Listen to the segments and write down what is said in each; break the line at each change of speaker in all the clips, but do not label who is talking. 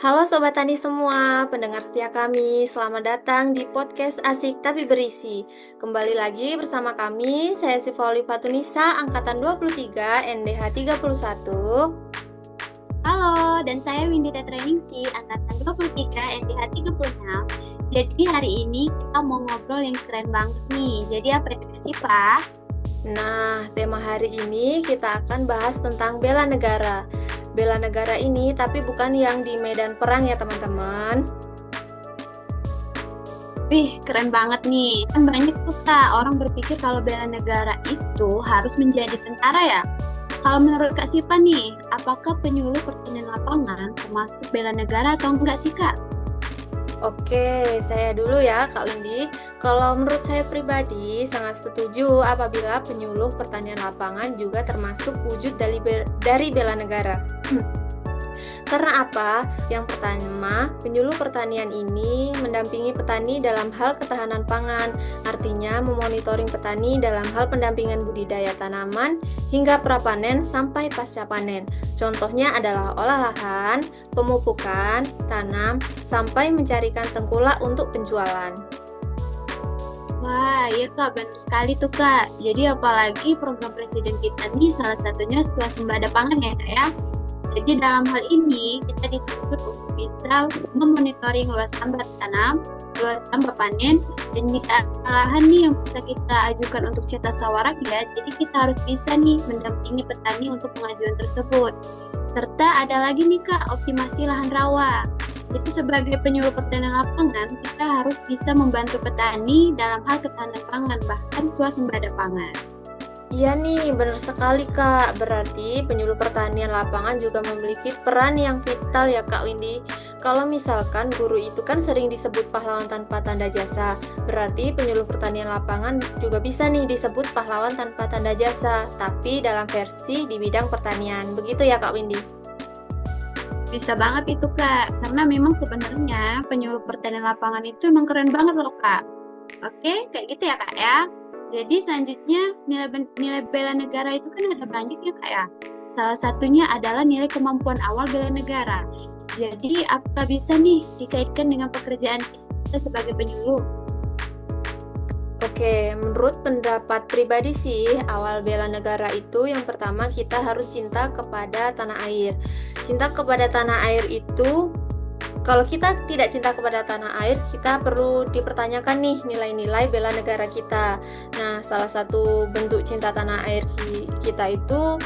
Halo Sobat Tani semua, pendengar setia kami, selamat datang di podcast Asik Tapi Berisi. Kembali lagi bersama kami, saya Siva Olivatunisa, Angkatan 23, NDH 31.
Halo, dan saya Windy Tetraningsih, Angkatan 23, NDH 36. Jadi hari ini kita mau ngobrol yang keren banget nih. Jadi apa itu sih, Pak?
Nah, tema hari ini kita akan bahas tentang bela negara. Bela negara ini tapi bukan yang di medan perang ya teman-teman.
Wih, keren banget nih. Kan banyak tuh Kak, orang berpikir kalau bela negara itu harus menjadi tentara ya. Kalau menurut Kak Sipa nih, apakah penyuluh pertanian lapangan termasuk bela negara atau enggak sih Kak?
Oke, saya dulu ya Kak Windy. Kalau menurut saya pribadi sangat setuju apabila penyuluh pertanian lapangan juga termasuk wujud dari bela negara. Karena apa? Yang pertama, penyuluh pertanian ini mendampingi petani dalam hal ketahanan pangan, artinya memonitoring petani dalam hal pendampingan budidaya tanaman hingga prapanen sampai pasca panen. Contohnya adalah olah lahan, pemupukan, tanam, sampai mencarikan tengkulak untuk penjualan.
Wah, iya Kak, benar sekali tuh Kak. Jadi apalagi program presiden kita nih salah satunya swasembada pangan ya Kak ya. Jadi dalam hal ini kita dituntut untuk bisa memonitoring luas tambah tanam, luas tambah panen, dan jika lahan nih yang bisa kita ajukan untuk cetak sawarak ya, jadi kita harus bisa nih mendampingi petani untuk pengajuan tersebut. Serta ada lagi nih Kak, optimasi lahan rawa. Jadi sebagai penyuluh pertanian lapangan, kita harus bisa membantu petani dalam hal ketahanan pangan, bahkan swasembada pangan.
Iya nih, benar sekali Kak. Berarti penyuluh pertanian lapangan juga memiliki peran yang vital ya Kak Windy. Kalau misalkan guru itu kan sering disebut pahlawan tanpa tanda jasa, berarti penyuluh pertanian lapangan juga bisa nih disebut pahlawan tanpa tanda jasa, tapi dalam versi di bidang pertanian. Begitu ya Kak Windy?
Bisa banget itu Kak, karena memang sebenarnya penyuluh pertanian lapangan itu emang keren banget loh Kak. Oke, kayak gitu ya Kak ya. Jadi selanjutnya nilai bela negara itu kan ada banyak ya Kak ya. Salah satunya adalah nilai kemampuan awal bela negara. Jadi apa bisa nih dikaitkan dengan pekerjaan kita sebagai penyuluh?
Oke, menurut pendapat pribadi sih, awal bela negara itu yang pertama kita harus cinta kepada tanah air. Cinta kepada tanah air itu, kalau kita tidak cinta kepada tanah air, kita perlu dipertanyakan nih nilai-nilai bela negara kita. Nah, salah satu bentuk cinta tanah air kita itu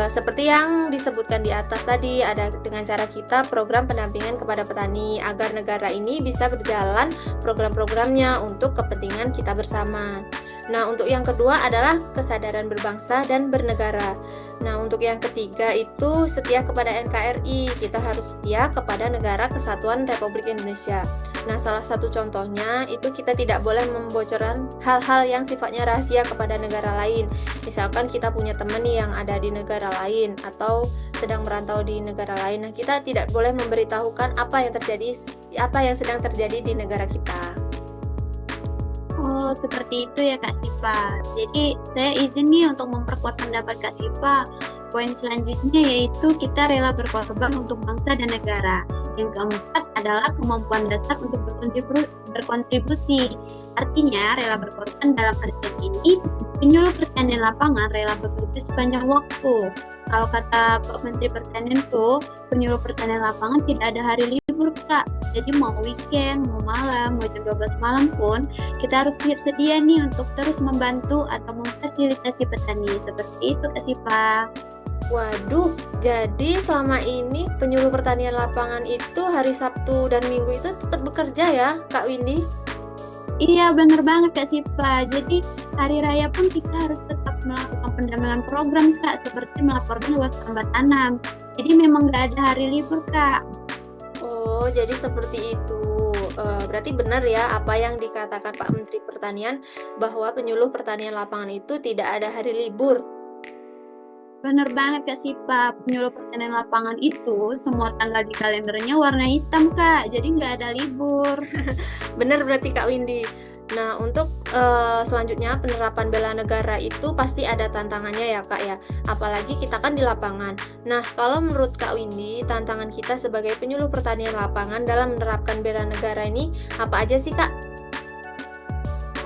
seperti yang disebutkan di atas tadi, ada dengan cara kita program pendampingan kepada petani agar negara ini bisa berjalan program-programnya untuk kepentingan kita bersama. Nah, untuk yang kedua adalah kesadaran berbangsa dan bernegara. Nah, untuk yang ketiga itu setia kepada NKRI. Kita harus setia kepada Negara Kesatuan Republik Indonesia. Nah, salah satu contohnya itu kita tidak boleh membocorkan hal-hal yang sifatnya rahasia kepada negara lain. Misalkan kita punya teman nih yang ada di negara lain atau sedang merantau di negara lain. Nah, kita tidak boleh memberitahukan apa yang sedang terjadi di negara kita.
Oh, seperti itu ya Kak Sipa. Jadi saya izin nih untuk memperkuat pendapat Kak Sipa. Poin selanjutnya yaitu kita rela berkorban untuk bangsa dan negara. Yang keempat adalah kemampuan dasar untuk berkontribusi. Artinya rela berkorban dalam artian ini, penyuluh pertanian lapangan rela bekerja sepanjang waktu. Kalau kata Pak Menteri Pertanian tuh, penyuluh pertanian lapangan tidak ada hari libur Kak. Jadi mau weekend, mau malam, mau jam 12 malam pun, kita harus siap sedia nih untuk terus membantu atau memfasilitasi petani. Seperti itu Kak Sipa.
Waduh, jadi selama ini penyuluh pertanian lapangan itu hari Sabtu dan Minggu itu tetap bekerja ya, Kak Windy?
Iya, bener banget Kak Sipa. Jadi hari raya pun kita harus tetap melakukan pendampingan program Kak, seperti melaporkan luas tambah tanam. Jadi memang gak ada hari libur Kak.
Oh, jadi seperti itu. Berarti benar ya apa yang dikatakan Pak Menteri Pertanian bahwa penyuluh pertanian lapangan itu tidak ada hari libur.
Bener banget Kak Sipa, penyuluh pertanian lapangan itu semua tanggal di kalendernya warna hitam Kak, jadi nggak ada libur.
Benar berarti Kak Windy. Nah, untuk selanjutnya penerapan bela negara itu pasti ada tantangannya ya Kak ya, apalagi kita kan di lapangan. Nah, kalau menurut Kak Windy, tantangan kita sebagai penyuluh pertanian lapangan dalam menerapkan bela negara ini apa aja sih Kak?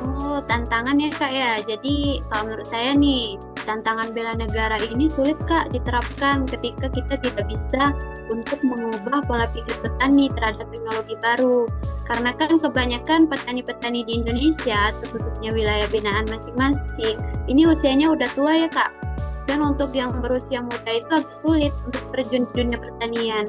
Oh, tantangan ya Kak ya. Jadi kalau menurut saya nih, tantangan bela negara ini sulit Kak diterapkan ketika kita tidak bisa untuk mengubah pola pikir petani terhadap teknologi baru. Karena kan kebanyakan petani-petani di Indonesia, khususnya wilayah binaan masing-masing, ini usianya udah tua ya Kak. Dan untuk yang berusia muda itu agak sulit untuk terjun di dunia pertanian.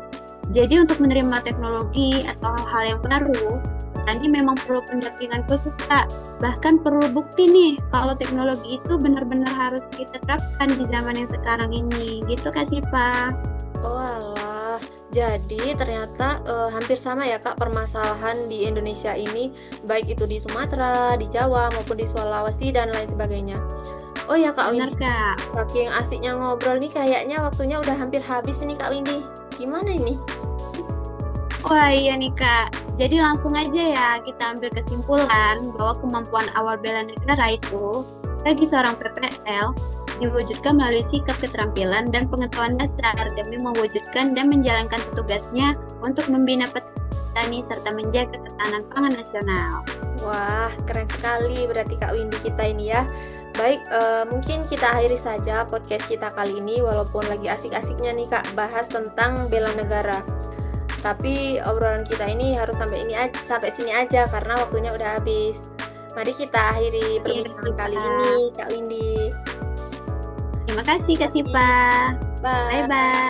Jadi untuk menerima teknologi atau hal-hal yang baru, petani memang perlu pendampingan khusus Kak. Bahkan perlu bukti nih kalau teknologi itu benar-benar harus kita terapkan di zaman yang sekarang ini. Gitu Kak Sipa.
Oh alah, jadi ternyata hampir sama ya Kak permasalahan di Indonesia ini, baik itu di Sumatera, di Jawa maupun di Sulawesi dan lain sebagainya. Oh ya Kak
Benar
Windy,
Kak.
saking asiknya ngobrol nih kayaknya waktunya udah hampir habis nih Kak Windy. Gimana ini?
Wah iya nih Kak, jadi langsung aja ya kita ambil kesimpulan bahwa kemampuan awal bela negara itu bagi seorang PPL diwujudkan melalui sikap keterampilan dan pengetahuan dasar demi mewujudkan dan menjalankan tugasnya untuk membina petani serta menjaga ketahanan pangan nasional.
Wah, keren sekali berarti Kak Windy kita ini ya. Baik, mungkin kita akhiri saja podcast kita kali ini walaupun lagi asik-asiknya nih Kak bahas tentang bela negara. Tapi obrolan kita ini harus sampai sini aja karena waktunya udah habis. Mari kita akhiri perbincangan kali ini, Kak Windy.
Terima kasih Kak Sipa.
Bye.
Bye-bye.